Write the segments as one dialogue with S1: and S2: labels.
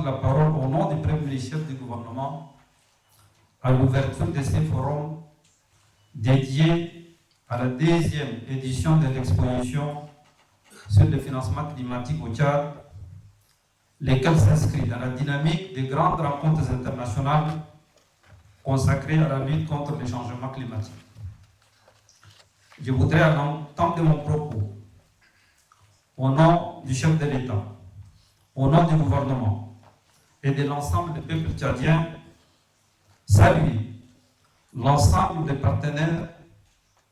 S1: la parole au nom du Premier ministre du gouvernement à l'ouverture de ces forums dédiés à la deuxième édition de l'exposition sur le financement climatique au Tchad, lesquels s'inscrivent dans la dynamique des grandes rencontres internationales consacrées à la lutte contre le changement climatique. Je voudrais, à l'entente de mon propos, au nom du chef de l'État, au nom du gouvernement et de l'ensemble des peuples tchadiens, saluer l'ensemble des partenaires,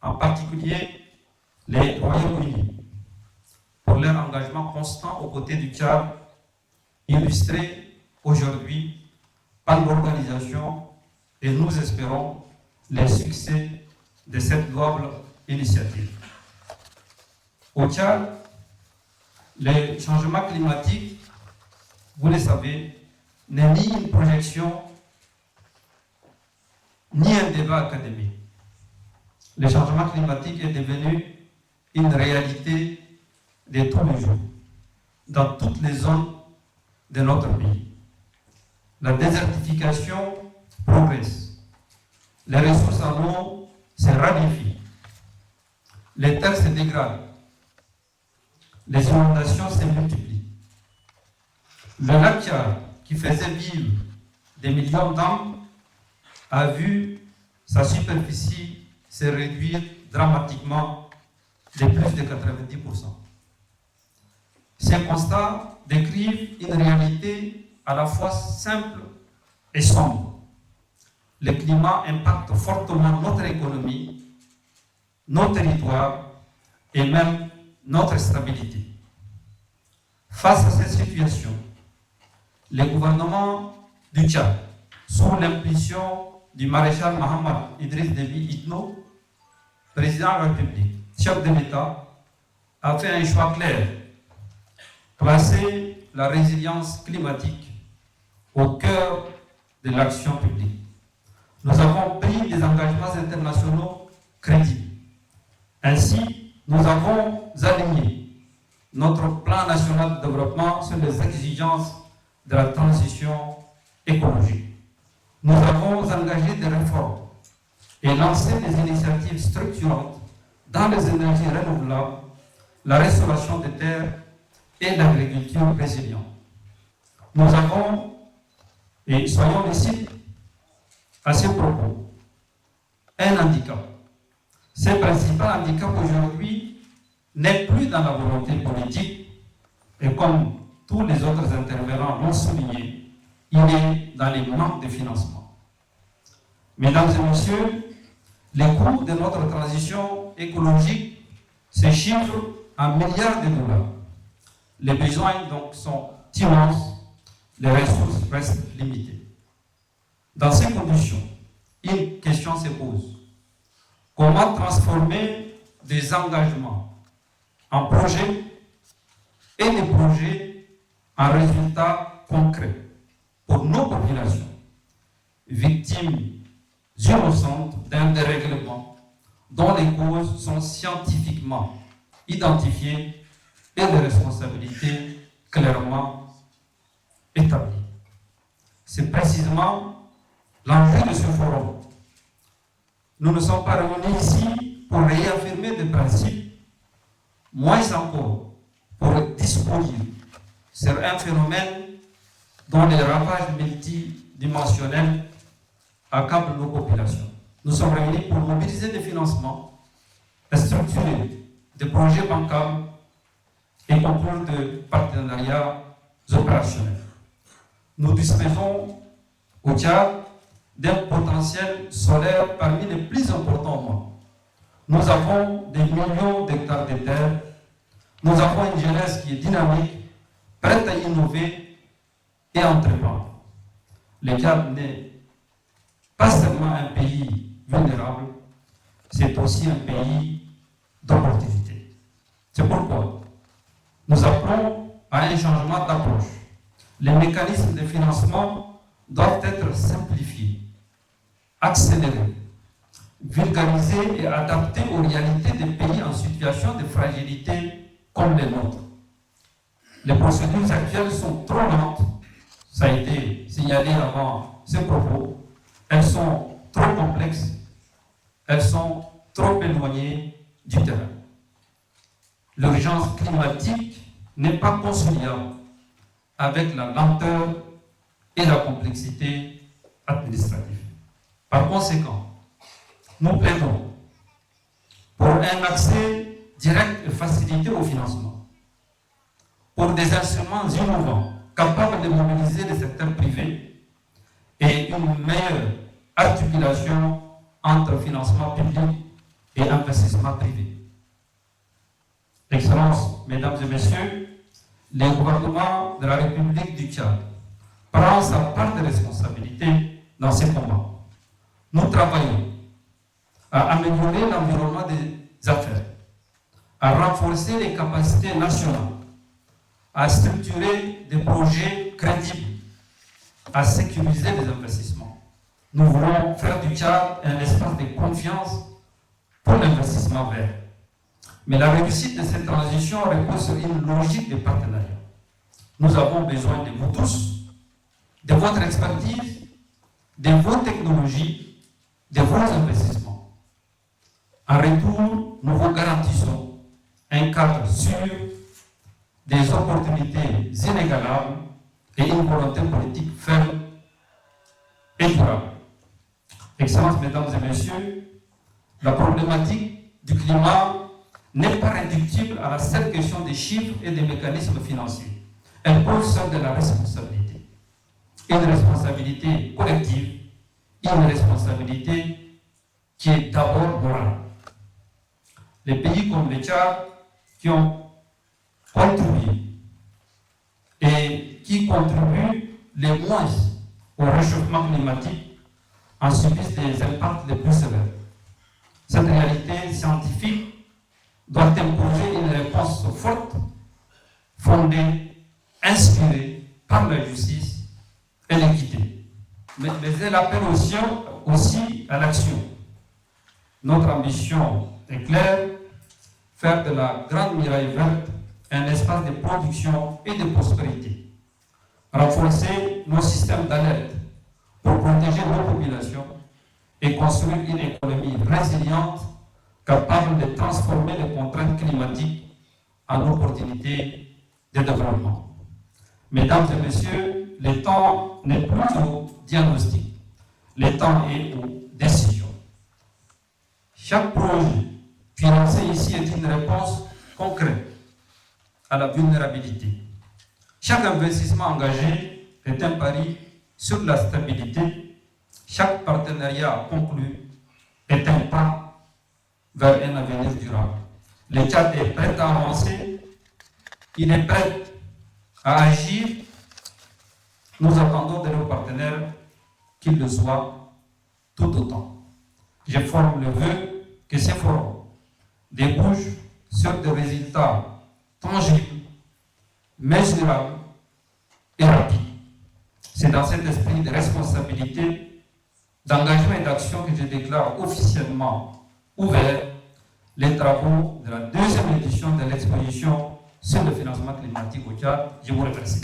S1: en particulier les Royaumes-Unis, pour leur engagement constant aux côtés du Tchad, illustré aujourd'hui par l'organisation, et nous espérons les succès de cette louable initiative. Au Tchad, le changement climatique, vous le savez, n'est ni une projection, ni un débat académique. Le changement climatique est devenu une réalité de tous les jours, dans toutes les zones de notre pays. La désertification progresse. Les ressources en eau se raréfient. Les terres se dégradent. Les inondations se multiplient. Le lac Tchad, qui faisait vivre des millions d'âmes, a vu sa superficie se réduire dramatiquement de plus de 90%. Ces constats décrivent une réalité à la fois simple et sombre. Le climat impacte fortement notre économie, nos territoires et même notre stabilité. Face à cette situation, le gouvernement du Tchad, sous l'impulsion du maréchal Mohamed Idriss Déby Itno, président de la République, chef de l'État, a fait un choix clair: placer la résilience climatique au cœur de l'action publique. Nous avons pris des engagements internationaux crédibles. Ainsi, nous avons aligné notre plan national de développement sur les exigences de la transition écologique. Nous avons engagé des réformes et lancé des initiatives structurantes dans les énergies renouvelables, la restauration des terres et l'agriculture résiliente. Nous avons, et soyons lucides à ces propos, un handicap. Ce principal handicap aujourd'hui n'est plus dans la volonté politique, et comme tous les autres intervenants l'ont souligné, il est dans les manques de financement. Mesdames et messieurs, les coûts de notre transition écologique se chiffrent en milliards de dollars. Les besoins donc sont immenses, les ressources restent limitées. Dans ces conditions, une question se pose: comment transformer des engagements en projets et des projets en résultats concrets pour nos populations, victimes innocentes d'un dérèglement dont les causes sont scientifiquement identifiées et les responsabilités clairement établies. C'est précisément l'enjeu de ce forum. Nous ne sommes pas réunis ici pour réaffirmer des principes, moins encore pour disposer sur un phénomène dont les ravages multidimensionnels accablent nos populations. Nous sommes réunis pour mobiliser des financements, structurer des projets bancables et conclure de partenariats opérationnels. Nous disposons au Tchad d'un potentiel solaire parmi les plus importants au monde. Nous avons des millions d'hectares de terre. Nous avons une jeunesse qui est dynamique, prête à innover et entreprendre. Le Tchad n'est pas seulement un pays vulnérable, c'est aussi un pays d'opportunité. C'est pourquoi nous appelons à un changement d'approche. Les mécanismes de financement doivent être simplifiés, accélérés, vulgarisés et adaptés aux réalités des pays en situation de fragilité comme les nôtres. Les procédures actuelles sont trop lentes, ça a signalées avant ce propos, elles sont trop complexes, elles sont trop éloignées du terrain. L'urgence climatique n'est pas conciliable avec la lenteur et la complexité administrative. Par conséquent, nous plaidons pour un accès direct et facilité au financement, pour des instruments innovants capables de mobiliser le secteur privé et une meilleure articulation entre financement public et investissement privé. Excellences, Mesdames et Messieurs, le gouvernement de la République du Tchad prend sa part de responsabilité dans ces combats. Nous travaillons à améliorer l'environnement des affaires, à renforcer les capacités nationales, à structurer des projets crédibles, à sécuriser les investissements. Nous voulons faire du Tchad un espace de confiance pour l'investissement vert. Mais la réussite de cette transition repose sur une logique de partenariat. Nous avons besoin de vous tous, de votre expertise, de vos technologies, de vos investissements. En retour, nous vous garantissons un cadre sûr, des opportunités inégalables et une volonté politique ferme et durable. Excellences, Mesdames et Messieurs, la problématique du climat n'est pas réductible à la seule question des chiffres et des mécanismes financiers. Elle pose celle de la responsabilité. Une responsabilité collective, une responsabilité qui est d'abord morale. Les pays comme le Tchad qui ont contribué et qui contribuent les moins au réchauffement climatique en subissent des impacts les plus sévères. Cette réalité scientifique doit imposer une réponse forte, fondée, inspirée par la justice et l'équité. Mais elle appelle aussi à l'action. Notre ambition est claire, faire de la Grande Muraille Verte un espace de production et de prospérité. Renforcer nos systèmes d'alerte pour protéger nos populations et construire une économie résiliente capable de transformer les contraintes climatiques en opportunités de développement. Mesdames et Messieurs, le temps n'est plus au diagnostic, le temps est aux décisions. Chaque projet financé ici est une réponse concrète à la vulnérabilité. Chaque investissement engagé est un pari sur la stabilité. Chaque partenariat conclu est un pas vers un avenir durable. Le Tchad est prêt à avancer, il est prêt à agir. Nous attendons de nos partenaires qu'ils le soient tout autant. Je forme le vœu que ces forums débouchent sur des résultats tangibles, mesurables et rapides. C'est dans cet esprit de responsabilité, d'engagement et d'action que je déclare officiellement ouvert les travaux de la deuxième édition de l'exposition sur le financement climatique au Tchad. Je vous remercie.